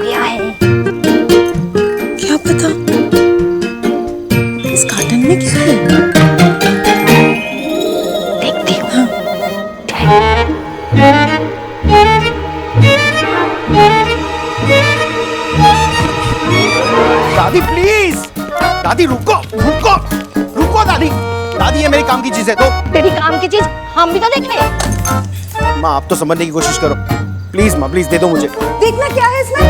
Idea है। क्या पता इस कार्टन में क्या है? देखती हूँ। दादी प्लीज, दादी रुको रुको रुको दादी, दादी ये मेरी काम की चीज है तो। तेरी काम की चीज हम भी तो देख ले। माँ आप तो समझने की कोशिश करो प्लीज, माँ प्लीज दे दो मुझे। देखना क्या है इसमें?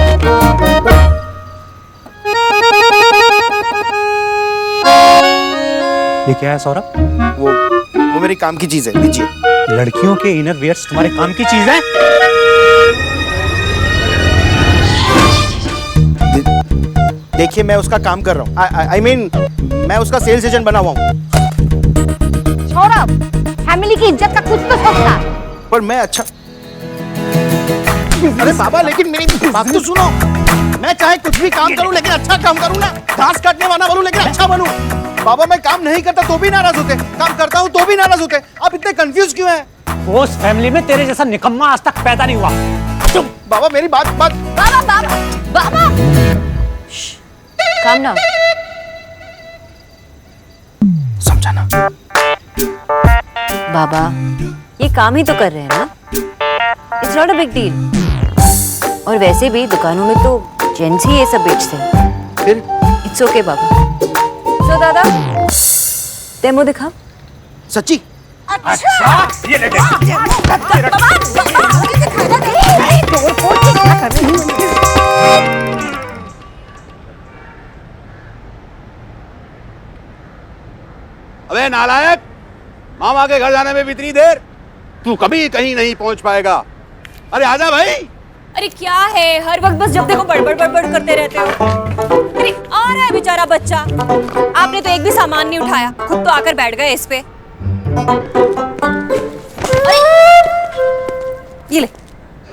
ये क्या है सौरभ? वो मेरी काम की चीज है, लीजिए। लड़कियों के इनर वियर्स तुम्हारे काम की चीज है? देखिए मैं उसका काम कर रहा हूँ, I mean, मैं उसका सेल्स एजेंट बना हुआ हूँ। सौरभ, फैमिली की इज्जत का कुछ तो सोचना। पर मैं अच्छा, अरे बाबा लेकिन मेरी बात तो सुनो, मैं चाहे कुछ भी काम करूं लेकिन अच्छा काम करूं ना, घास काटने वाला बनूं लेकिन अच्छा बनूं। बाबा मैं काम नहीं करता तो भी नाराज होते, काम करता हूं तो भी नाराज होते। आप इतने कंफ्यूज क्यों हैं? उस फैमिली में तेरे जैसा निकम्मा आज तक पैदा नहीं हुआ। चुप बाबा, मेरी बात। बाबा बाबा बाबा, काम ना समझाना। बाबा ये काम ही तो कर रहे हैं ना, it's not a big deal. और वैसे भी दुकानों में तो जेंट्स ही ये सब बेचते हैं। फिर इट्स ओके बाबा। तो दादा डेमो दिखा। सच्ची? अच्छा ये ले अबे नालायक, मामा के घर जाने में भी इतनी देर? तू कभी कहीं नहीं पहुंच पाएगा। अरे आजा भाई। अरे क्या है, हर वक्त बस जब देखो बड़बड़ बड़बड़ करते रहते हो। अरे आ रहा है बेचारा बच्चा, आपने तो एक भी सामान नहीं उठाया, खुद तो आकर बैठ गए इस पे। ये ले।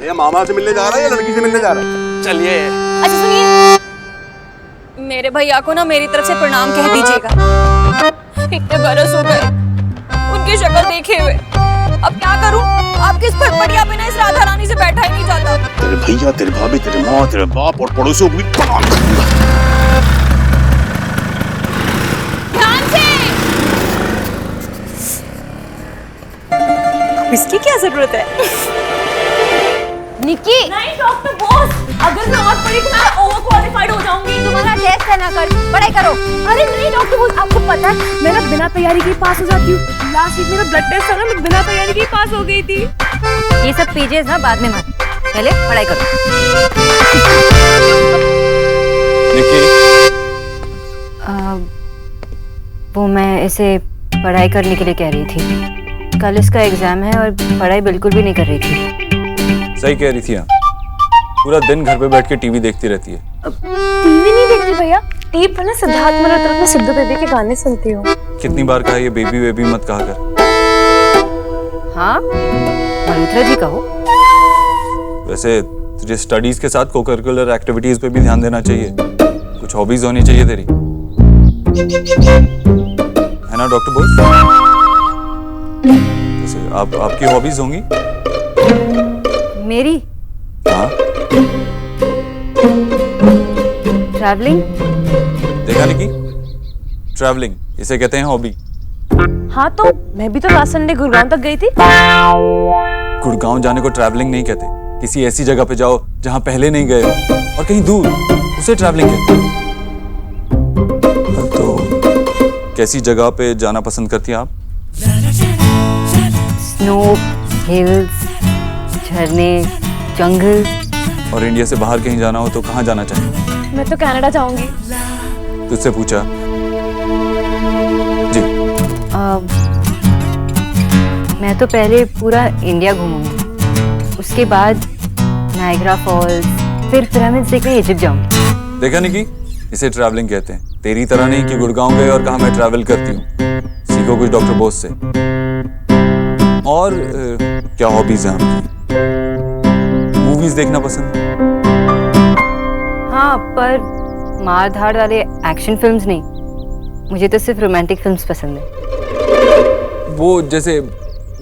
ये मामा से मिलने जा रहा है या लड़की से मिलने जा रहा है? चलिए। अच्छा सुनिए, मेरे भैया को ना मेरी तरफ से प्रणाम कह दीजिएगा। इतने बरस हो गए उनकी शक्ल देखे हुए, अब क्या करूं? आपकी इस फटफटिया पे ना इस राधा रानी से बैठा ही नहीं जाता। तेरे भैया, तेरे भाभी, तेरे माँ, तेरे बाप और पड़ोसियों को भी प्रणाम करूंगा। ध्यान से। इसकी क्या जरूरत है? निक्की, नहीं डॉक्टर बॉस, अगर मैं और पढ़ी तो मैं ओवर क्वालिफाइड हो जाऊंगी। तुम्हारा टेस्ट है ना, कर पढ़ाई करो। अरे नहीं डॉक्टर बॉस, आपको पता है मैं ना बिना तैयारी के पास हो जाती हूँ। लास्ट वीक मेरा ब्लड टेस्ट था ना, मैं बिना तैयारी के पास हो गई थी। ये सब पेजेस ना बाद में मत, पहले पढ़ाई करो। वो मैं इसे पढ़ाई करने के लिए कह रही थी। कल इसका एग्जाम है और पढ़ाई बिल्कुल भी नहीं कर रही थी। सही कह रही थी आप, पूरा दिन घर पे बैठ के टीवी देखती रहती है। टीवी नहीं देखती भैया, टीवी पर ना सिद्धार्थ मल्होत्रा में सिद्धू बेबी के गाने सुनती हूँ। कितनी बार कहा ये बेबी बेबी मत कहा कर। हाँ मल्होत्रा जी कहो। वैसे तुझे स्टडीज के साथ को करिकुलर एक्टिविटीज पे भी ध्यान देना चाहिए, कुछ हॉबीज होनी चाहिए तेरी, है ना डॉक्टर बोस? वैसे आपकी हॉबीज होंगी? मेरी? हाँ। ट्रैवलिंग। देखा निकी, ट्रैवलिंग इसे कहते हैं हॉबी। हाँ तो मैं भी तो लास्ट संडे गुड़गांव तक गई थी। गुड़गांव जाने को ट्रैवलिंग नहीं कहते, किसी ऐसी जगह पे जाओ जहां पहले नहीं गए हो और कहीं दूर, उसे ट्रैवलिंग कहते हैं। तो कैसी जगह पे जाना पसंद करती हैं आप? स्नो, हिल्स, झरने, जंगल। और इंडिया से बाहर कहीं जाना हो तो कहाँ जाना चाहिए? मैं तो कनाडा जाऊंगी। तुझसे पूछा जी। मैं तो पहले पूरा इंडिया घूमूंगी, उसके बाद नायग्रा फॉल्स, फिर पिरामिड्स देखने इजिप्ट जाऊंगी। देखा निकी, इसे ट्रैवलिंग कहते हैं। तेरी तरह नहीं कि गुड़गांव गए और कहा मैं ट्रैवल करती हूँ। सीखो कुछ डॉक्टर बोस से। और क्या हॉबीज हैं आपकी? मूवीज देखना पसंद? हाँ पर मार धाड़ वाले एक्शन फिल्म्स नहीं, मुझे तो सिर्फ रोमांटिक फिल्म्स पसंद है। वो जैसे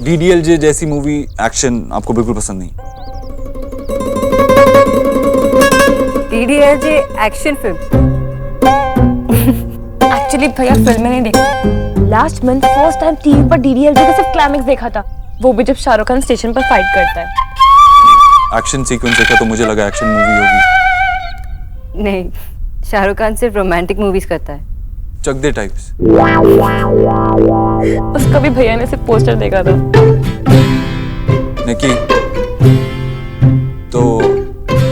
DDLJ जैसी मूवी एक्शन आपको बिल्कुल पसंद नहीं? DDLJ action film. एक्चुअली भैया फिल्में नहीं देखते। Last month first time TV पर डीडीएलजे का सिर्फ क्लाइमेक्स देखा था, वो भी जब शाहरुख खान स्टेशन पर फाइट करता है। एक्शन सीक्वेंस देखा तो मुझे लगा एक्शन मूवी होगी। नहीं, शाहरुख खान सिर्फ रोमांटिक मूवीज करता है। चक दे टाइप्स। उसका भी भैया ने सिर्फ पोस्टर देखा था। निकी, तो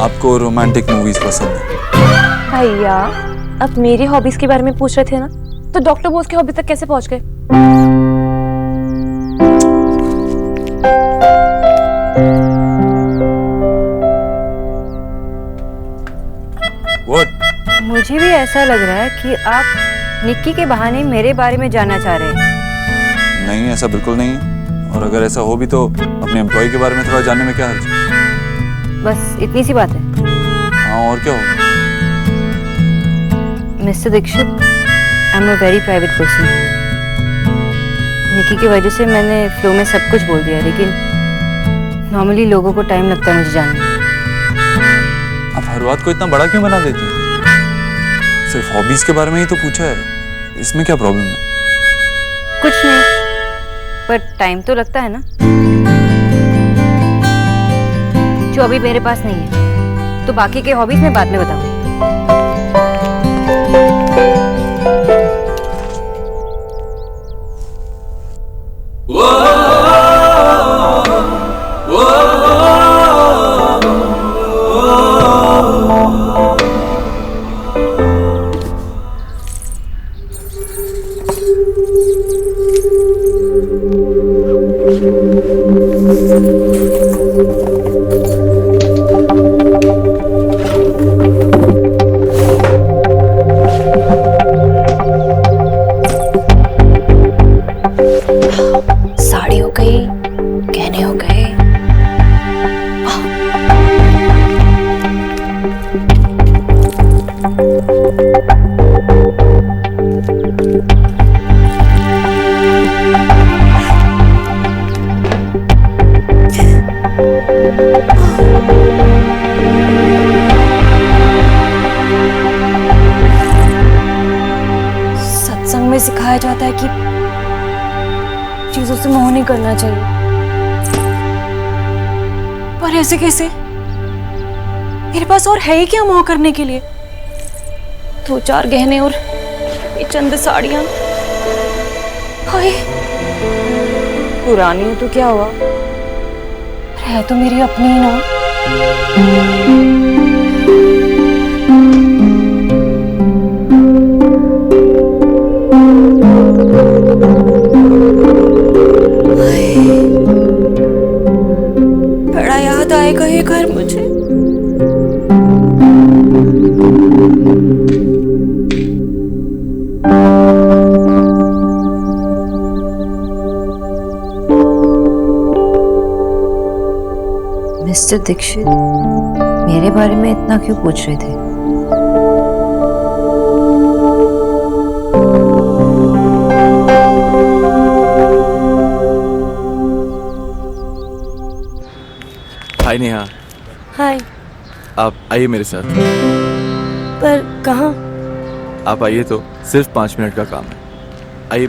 आपको रोमांटिक मूवीज पसंद है? भैया अब मेरी हॉबीज के बारे में पूछ रहे थे ना, तो डॉक्टर बोस की हॉबीज तक कैसे पहुंच गए? What? मुझे भी ऐसा लग रहा है कि आप निक्की के बहाने मेरे बारे में जानना चाह रहे हैं। नहीं, ऐसा बिल्कुल नहीं है। और अगर ऐसा हो भी तो अपने एम्प्लॉय के बारे में थोड़ा जानने में क्या हर्ज है? बस इतनी सी बात है। हाँ, और क्या होगा? Mister Dikshit, I am a very private person. Nikki की वजह से मैंने फ्लो में सब कुछ बोल दिया, लेकिन नॉर्मली लोगों को टाइम लगता है मुझे जानने में। आप हर बात को इतना बड़ा क्यों बना देती हैं? सिर्फ हॉबीज के बारे में ही तो पूछा है, इसमें क्या प्रॉब्लम है? कुछ नहीं, पर टाइम तो लगता है ना, जो अभी मेरे पास नहीं है। तो बाकी के हॉबीज मैं बाद में बताऊंगी। साड़ी हो गई, गहने हो गए। सत्संग में सिखाया जाता है कि चीजों से मोह नहीं करना चाहिए, पर ऐसे कैसे? मेरे पास और है ही क्या मोह करने के लिए? 2-4 गहने और ये चंद साड़ियां। हाय, पुरानी हो तो क्या हुआ, है तो मेरी अपनी ही ना। बड़ा याद आएगा ये घर मुझे। मिस्टर दीक्षित, मेरे बारे में इतना क्यों पूछ रहे थे? हाय नेहा, हाय। आप आइए मेरे साथ। पर कहाँ? आप आइए तो सिर्फ 5 मिनट का काम है। आइए।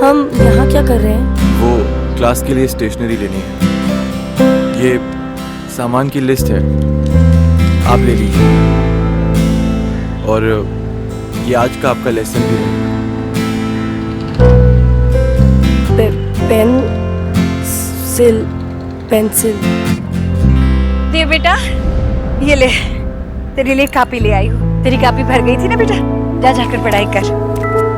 हम यहाँ क्या कर रहे हैं? वो क्लास के लिए स्टेशनरी लेनी है। ये सामान की लिस्ट है, आप ले लीजिए। और ये आज का आपका लेसन भी है। पेंसिल। दे बेटा, ये ले, तेरे लिए कापी ले आई हूँ। तेरी कापी भर गई थी ना बेटा, जा जाकर पढ़ाई कर।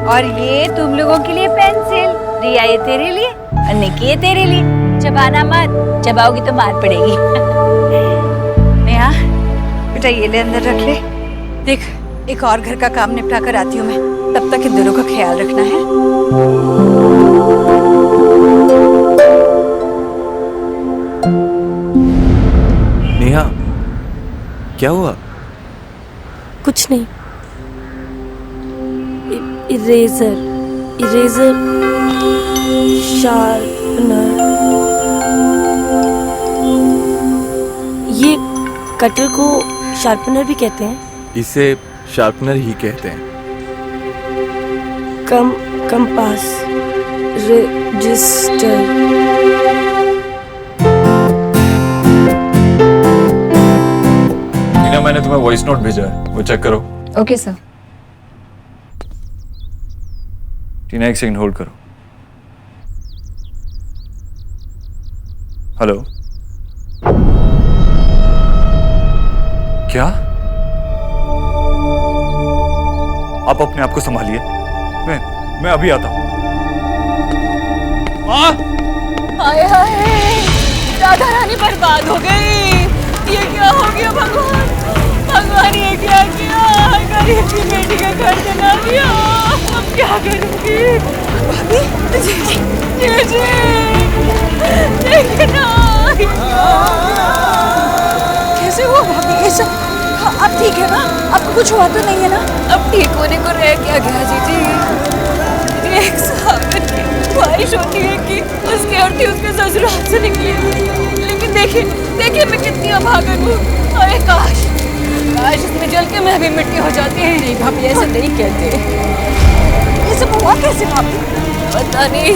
और ये तुम लोगों के लिए पेंसिल, रिया ये तेरे लिए और निकी ये तेरे लिए। चबाना मत, चबाओगी तो मार पड़ेगी। नेहा बेटा, ये ले अंदर रख ले। देख, एक और घर का काम निपटा कर आती हूँ मैं, तब तक इन दोनों का ख्याल रखना है। नेहा, क्या हुआ? कुछ नहीं। इरेजर। Eraser, sharpener. ये कटर को शार्पनर भी कहते हैं। इसे शार्पनर ही कहते हैं। Compass, register. टीना, मैंने तुम्हें वॉइस नोट भेजा है, वो चेक करो। Okay sir. टीना, एक सेकंड होल्ड करो। हेलो, क्या? आप अपने आप को संभालिए, मैं अभी आता हूं। माँ! हाय हाय, राधा रानी बर्बाद हो गई। ये क्या हो गया भगवान? भगवान ये क्या किया? गरीब की बेटी का घर जला दिया। अब क्या करूंगी? भाभी, जी देखना। कैसे हुआ भाभी ये सब? हाँ, आप ठीक है ना? आपको कुछ हुआ तो नहीं है ना? अब ठीक होने को रह क्या गया जीजी? एक सागर की ख्वाहिश होती है कि उसकी औरतें उसके ससुराल से निकली, लेकिन देखिए मैं कितनी अभागन हूँ। अरे काश इसमें जल के मैं भी मिट्टी हो जाती है। नहीं भाभी, ऐसे नहीं कहते। ये सब हुआ कैसे भाभी? पता नहीं,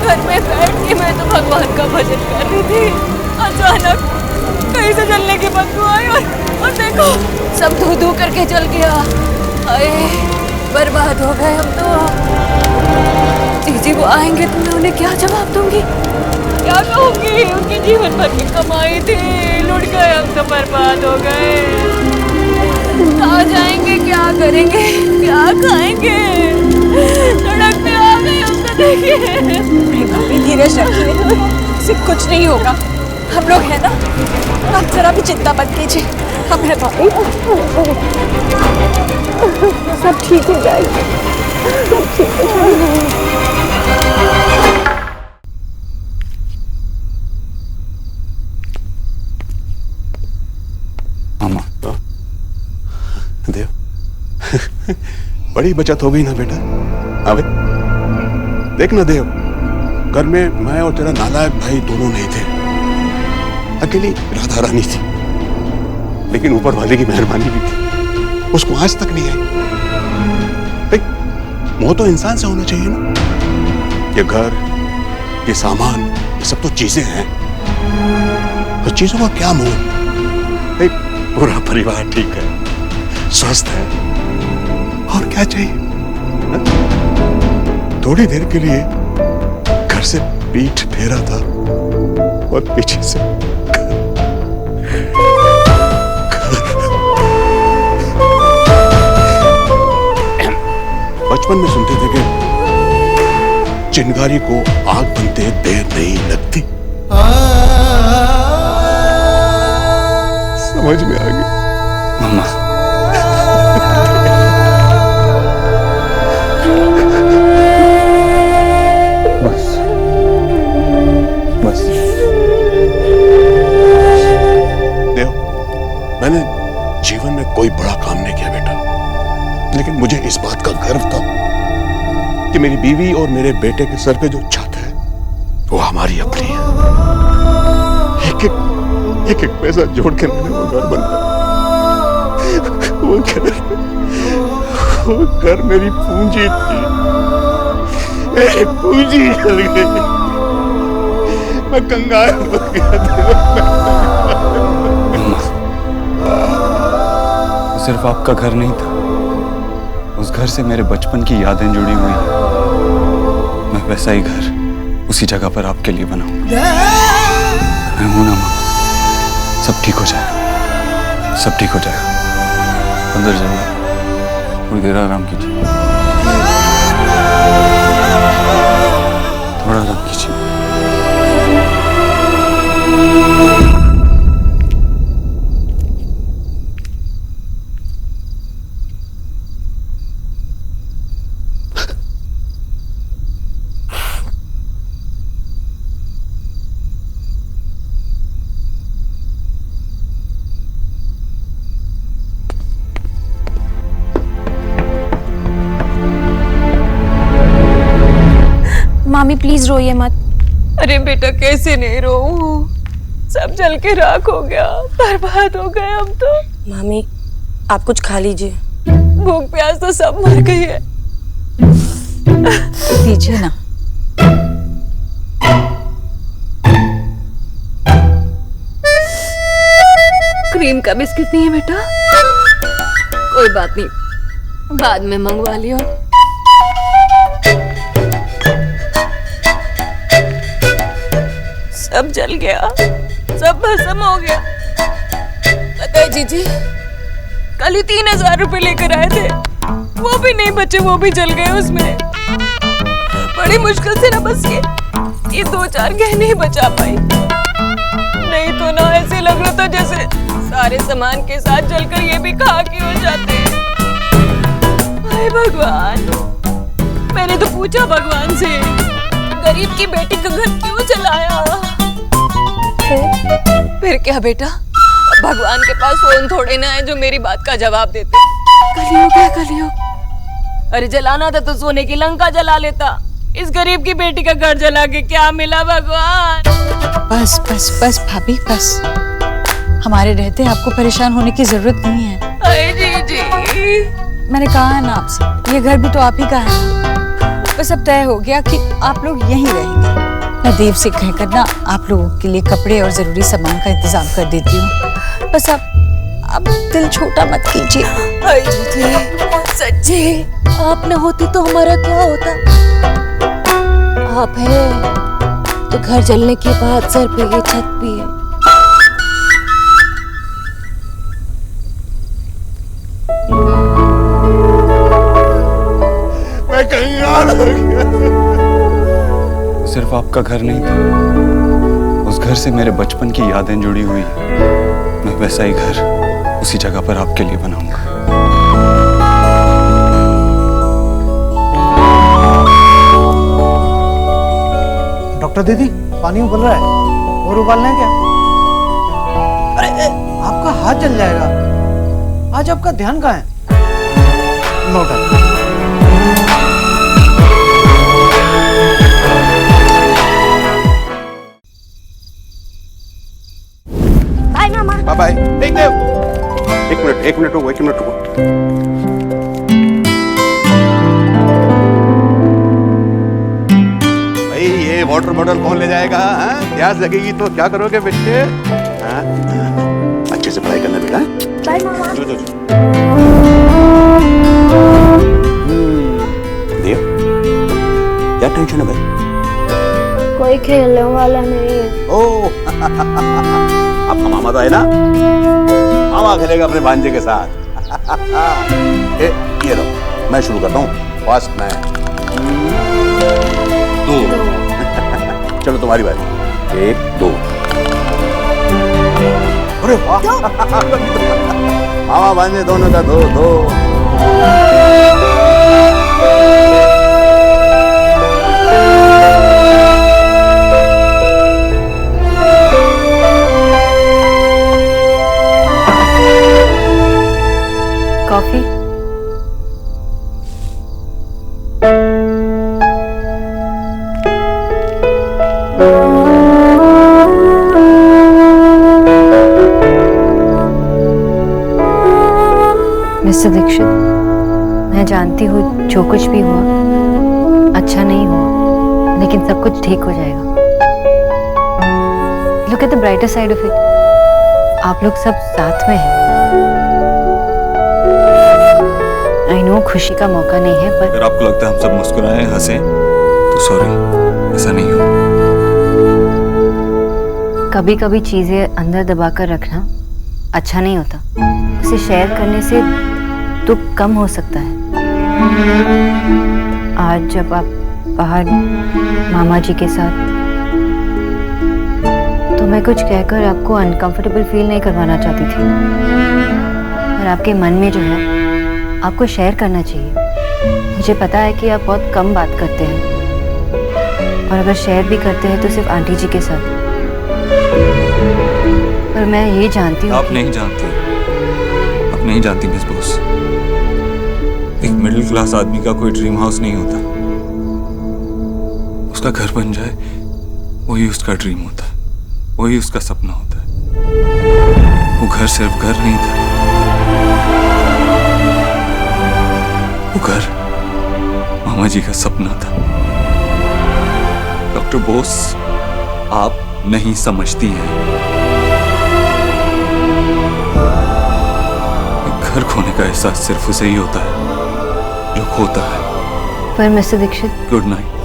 घर में बैठ के मैं तो भगवान का भजन कर रही थी, अचानक कहीं से जलने की बदबू आई और देखो सब धू करके जल गया। अरे बर्बाद हो गए हम तो। जीजी वो आएंगे तो मैं उन्हें क्या जवाब दूंगी? क्या कहूंगी? उनकी जीवन भर की कमाई थी, लुट गए, हम तो बर्बाद हो गए। कहाँ जाएंगे, क्या करेंगे, क्या खाएंगे? सड़क पे आ गए हम तो। देखिए भाभी, धीरज रखिए, इससे कुछ नहीं होगा। हम लोग हैं ना, आप जरा भी चिंता मत कीजिए। हम हैं भाभी, सब ठीक हो जाएगा, सब ठीक हो जाएगा। देव, बड़ी बचत हो गई ना बेटा। अबे देख ना देव, घर में मैं और तेरा नालायक भाई दोनों नहीं थे, अकेली राधा रानी थी, लेकिन ऊपर वाले की मेहरबानी भी थी, उसको आज तक नहीं आई। मोह तो इंसान से होना चाहिए ना। ये घर, ये सामान, ये सब तो चीजें हैं, तो चीजों का क्या मोह? पूरा परिवार ठीक है, स्वस्थ है, और क्या चाहिए? थोड़ी देर के लिए घर से पीठ फेरा था और पीछे से बचपन में सुनते थे कि चिंगारी को आग बनते देर नहीं लगती। समझ में आ गई मामा। बस देव, मैंने जीवन में कोई बड़ा काम नहीं किया बेटा, लेकिन मुझे इस बात का गर्व था कि मेरी बीवी और मेरे बेटे के सर पे जो छत है वो हमारी अपनी है। एक पैसा जोड़ के मैंने वो घर बनाया। वो घर मेरी पूंजी थी, एक पूंजी जल गई, मैं कंगाल हो गया वो सिर्फ आपका घर नहीं था, उस घर से मेरे बचपन की यादें जुड़ी हुई हैं। मैं वैसा ही घर उसी जगह पर आपके लिए बनाऊंगा। मैं हूं ना माँ, सब ठीक हो जाएगा, सब ठीक हो जाएगा। अंदर जाइए, थोड़ी देर आराम कीजिए, थोड़ा आराम कीजिए। मामी प्लीज रोइए मत। अरे बेटा कैसे नहीं रो, सब जल के राख हो गया, बर्बाद हो गए हम तो। मामी आप कुछ खा लीजिए। भूख प्यास तो सब मर गई है। दीजिए ना। क्रीम का बिस्किट नहीं है बेटा? कोई बात नहीं, बाद में मंगवा लियो। सब जल गया, सब भस्म हो गया। पता है जीजी, कल ही 3000 रुपए लेकर आए थे, वो भी नहीं बचे, वो भी जल गए उसमें। बड़ी मुश्किल से ना बस ये 2-4 गहने ही बचा पाई, नहीं तो ना ऐसे लग रहा था जैसे सारे सामान के साथ जलकर ये भी खाक ही हो जाते। हाय भगवान, मैंने तो पूछा भगवान से, गरीब की बेटी का घर क्यों जलाया? फिर क्या बेटा, भगवान के पास फोन थोड़े ना है जो मेरी बात का जवाब देते। कलयुग है कलयुग। अरे जलाना था तो सोने की लंका जला लेता, इस गरीब की बेटी का घर जला के क्या मिला भगवान? बस बस बस भाभी बस, हमारे रहते आपको परेशान होने की जरूरत नहीं है। अरे जी मैंने कहा है ना आपसे, ये घर भी तो आप ही का है ना। बस अब तय हो गया कि आप लोग यहीं रहेंगे। मैं देव से कहकर ना आप लोगों के लिए कपड़े और जरूरी सामान का इंतजाम कर देती हूँ। बस अब दिल छोटा मत कीजिए। अरे जी सच्ची, आप न होती तो हमारा क्या होता? आप है तो घर जलने के बाद सर पे ये छत भी है। मैं कंगाल हो गया। सिर्फ आपका घर नहीं था, उस घर से मेरे बचपन की यादें जुड़ी हुई हैं। मैं वैसा ही घर उसी जगह पर आपके लिए बनाऊंगा। डॉक्टर दीदी, पानी उबल रहा है, और उबालना है क्या? अरे आपका हाथ जल जाएगा। आज आपका ध्यान कहाँ है? नोट। बाय मामा। Bye bye. एक मिनट रुको। भाई ये वाटर बॉटल कौन ले जाएगा? प्यास लगेगी तो क्या करोगे बच्चे? अच्छे से पढ़ाई करना बेटा। बाय मामा। जो। देव, क्या टेंशन है भाई? कोई खेलने वाला नहीं है। ओ आपका मामा तो है ना, मामा खेलेगा अपने भांजे के साथ। ये लो, मैं शुरू करता हूँ। First match 2। चलो तुम्हारी बारी। 1 2। अरे वाह, मामा भांजे दोनों का 2-2। कॉफी? मिस्टर दीक्षित, मैं जानती हूँ जो कुछ भी हुआ अच्छा नहीं हुआ, लेकिन सब कुछ ठीक हो जाएगा। Look at the brighter side of it, आप लोग सब साथ में हैं। आई नो खुशी का मौका नहीं है, पर अगर आपको लगता है हम सब मुस्कुराएं हंसें तो सॉरी, ऐसा नहीं हो। कभी कभी चीजें अंदर दबा कर रखना अच्छा नहीं होता, उसे शेयर करने से दुख कम हो सकता है। आज जब आप बाहर मामा जी के साथ, तो मैं कुछ कहकर आपको अनकंफर्टेबल फील नहीं करवाना चाहती थी, पर आपके मन में जो है आपको शेयर करना चाहिए। मुझे पता है कि आप बहुत कम बात करते हैं, और अगर शेयर भी करते हैं तो सिर्फ आंटी जी के साथ। पर मैं ये जानती हूँ आप नहीं जानती मिस बोस, एक मिडिल क्लास आदमी का कोई ड्रीम हाउस नहीं होता, उसका घर बन जाए वही उसका ड्रीम होता है, वही उसका सपना होता है। वो घर सिर्फ घर नहीं था, वो घर मामा जी का सपना था। डॉक्टर बोस, आप नहीं समझती हैं। घर खोने का एहसास सिर्फ उसे ही होता है जो खोता है। पर मिस्टर दीक्षित, गुड नाइट।